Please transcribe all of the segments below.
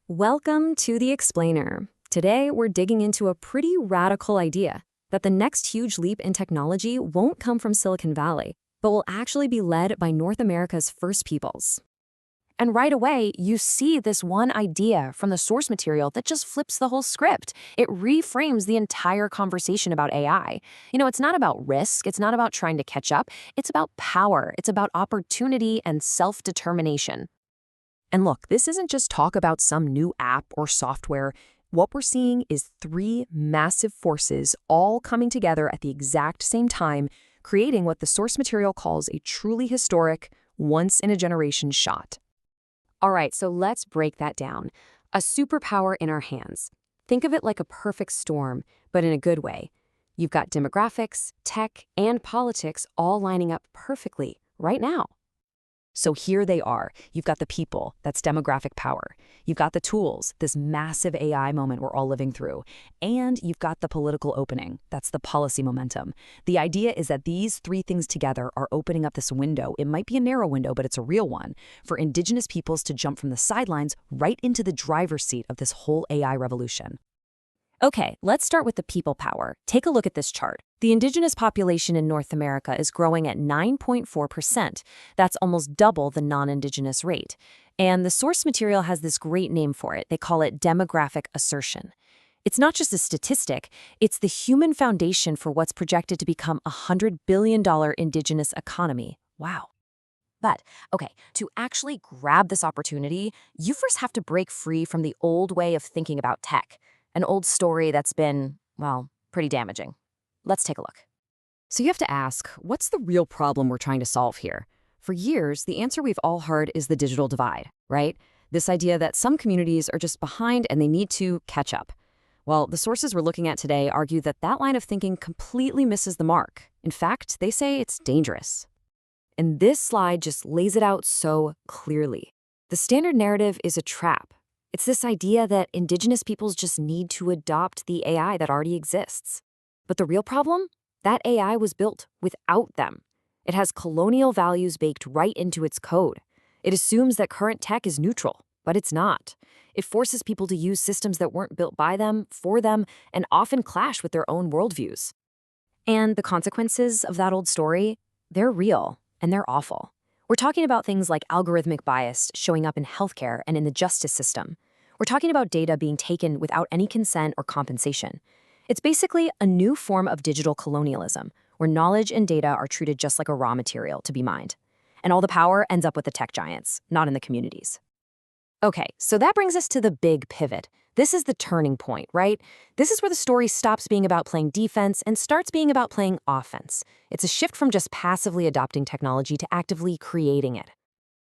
Welcome to The Explainer. Today, we're digging into a pretty radical idea that the next huge leap in technology won't come from Silicon Valley, but will actually be led by North America's first peoples. And right away, you see this one idea from the source material that just flips the whole script. It reframes the entire conversation about AI. It's not about risk, it's not about trying to catch up, it's about power, it's about opportunity and self-determination. And look, this isn't just talk about some new app or software. What we're seeing is three massive forces all coming together at the exact same time, creating what the source material calls a truly historic, once-in-a-generation shot. All right, so let's break that down. A superpower in our hands. Think of it like a perfect storm, but in a good way. You've got demographics, tech, and politics all lining up perfectly right now. So here they are. You've got the people, that's demographic power. You've got the tools, this massive AI moment we're all living through. And you've got the political opening, that's the policy momentum. The idea is that these three things together are opening up this window. It might be a narrow window, but it's a real one, for Indigenous peoples to jump from the sidelines right into the driver's seat of this whole AI revolution. Okay, let's start with the people power. Take a look at this chart. The Indigenous population in North America is growing at 9.4%. That's almost double the non-Indigenous rate. And the source material has this great name for it. They call it demographic assertion. It's not just a statistic, it's the human foundation for what's projected to become a $100 billion Indigenous economy. Wow. But, okay, to actually grab this opportunity, you first have to break free from the old way of thinking about tech. An old story that's been, well, pretty damaging. Let's take a look. So you have to ask, what's the real problem we're trying to solve here? For years, the answer we've all heard is the digital divide, right? This idea that some communities are just behind and they need to catch up. Well, the sources we're looking at today argue that that line of thinking completely misses the mark. In fact, they say it's dangerous. And this slide just lays it out so clearly. The standard narrative is a trap. It's this idea that Indigenous peoples just need to adopt the AI that already exists. But the real problem? That AI was built without them. It has colonial values baked right into its code. It assumes that current tech is neutral, but it's not. It forces people to use systems that weren't built by them, for them, and often clash with their own worldviews. And the consequences of that old story, they're real, and they're awful. We're talking about things like algorithmic bias showing up in healthcare and in the justice system. We're talking about data being taken without any consent or compensation. It's basically a new form of digital colonialism, where knowledge and data are treated just like a raw material to be mined. And all the power ends up with the tech giants, not in the communities. Okay, so that brings us to the big pivot. This is the turning point, right? This is where the story stops being about playing defense and starts being about playing offense. It's a shift from just passively adopting technology to actively creating it.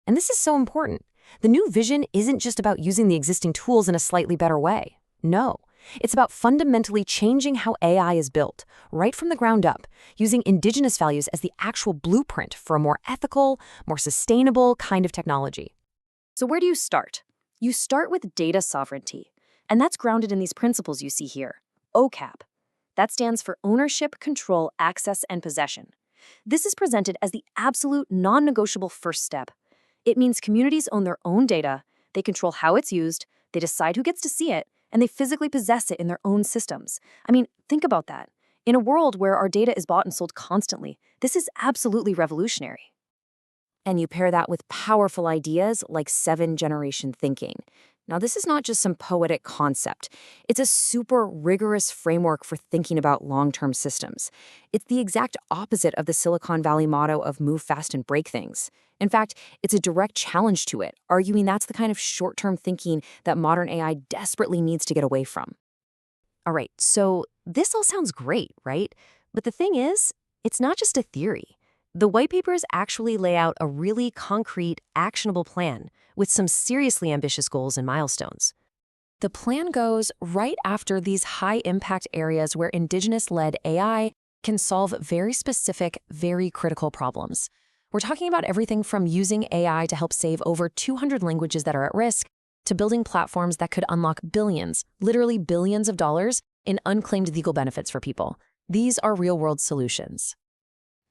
And this is so important. The new vision isn't just about using the existing tools in a slightly better way. No, it's about fundamentally changing how AI is built, right from the ground up, using Indigenous values as the actual blueprint for a more ethical, more sustainable kind of technology. So where do you start? You start with data sovereignty, and that's grounded in these principles you see here. OCAP. That stands for Ownership, Control, Access, and Possession. This is presented as the absolute non-negotiable first step. It means communities own their own data, they control how it's used, they decide who gets to see it, and they physically possess it in their own systems. I mean, think about that. In a world where our data is bought and sold constantly, this is absolutely revolutionary. And you pair that with powerful ideas like seven-generation thinking. Now, this is not just some poetic concept. It's a super rigorous framework for thinking about long-term systems. It's the exact opposite of the Silicon Valley motto of move fast and break things. In fact, it's a direct challenge to it, arguing that's the kind of short-term thinking that modern AI desperately needs to get away from. All right, so this all sounds great, right? But the thing is, it's not just a theory. The white papers actually lay out a really concrete, actionable plan with some seriously ambitious goals and milestones. The plan goes right after these high-impact areas where Indigenous-led AI can solve very specific, very critical problems. We're talking about everything from using AI to help save over 200 languages that are at risk to building platforms that could unlock billions, literally billions of dollars in unclaimed legal benefits for people. These are real-world solutions.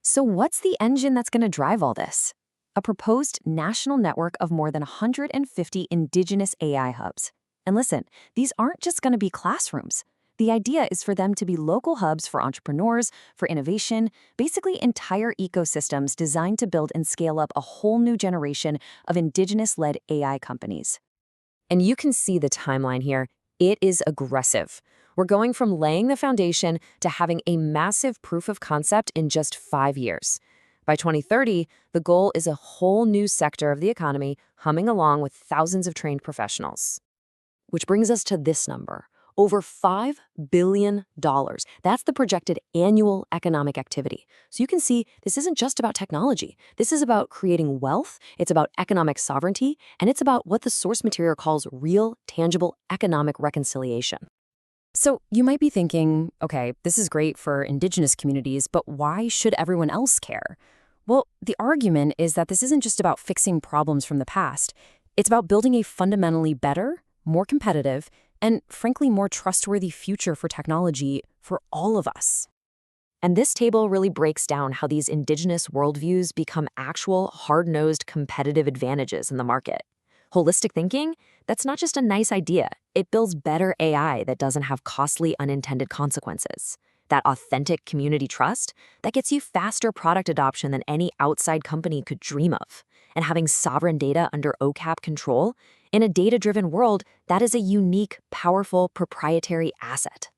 So what's the engine that's going to drive all this? A proposed national network of more than 150 Indigenous AI hubs. And listen, these aren't just going to be classrooms. The idea is for them to be local hubs for entrepreneurs, for innovation, basically entire ecosystems designed to build and scale up a whole new generation of Indigenous-led AI companies. And you can see the timeline here. It is aggressive. We're going from laying the foundation to having a massive proof of concept in just 5 years. By 2030, the goal is a whole new sector of the economy humming along with thousands of trained professionals. Which brings us to this number. Over $5 billion. That's the projected annual economic activity. So you can see this isn't just about technology. This is about creating wealth, it's about economic sovereignty, and it's about what the source material calls real, tangible economic reconciliation. So you might be thinking, okay, this is great for Indigenous communities, but why should everyone else care? Well, the argument is that this isn't just about fixing problems from the past. It's about building a fundamentally better, more competitive, and frankly more trustworthy future for technology for all of us. And this table really breaks down how these Indigenous worldviews become actual, hard-nosed competitive advantages in the market. Holistic thinking, that's not just a nice idea. It builds better AI that doesn't have costly unintended consequences. That authentic community trust, that gets you faster product adoption than any outside company could dream of. And having sovereign data under OCAP control, in a data-driven world, that is a unique, powerful, proprietary asset.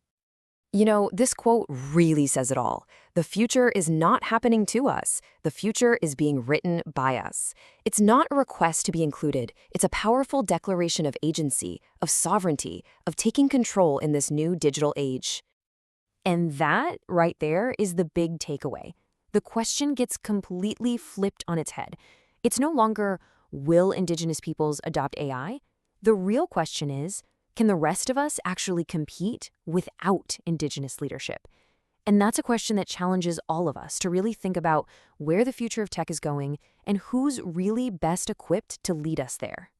You know, this quote really says it all. The future is not happening to us. The future is being written by us. It's not a request to be included. It's a powerful declaration of agency, of sovereignty, of taking control in this new digital age. And that, right there, is the big takeaway. The question gets completely flipped on its head. It's no longer, will Indigenous peoples adopt AI? The real question is, can the rest of us actually compete without Indigenous leadership? And that's a question that challenges all of us to really think about where the future of tech is going and who's really best equipped to lead us there.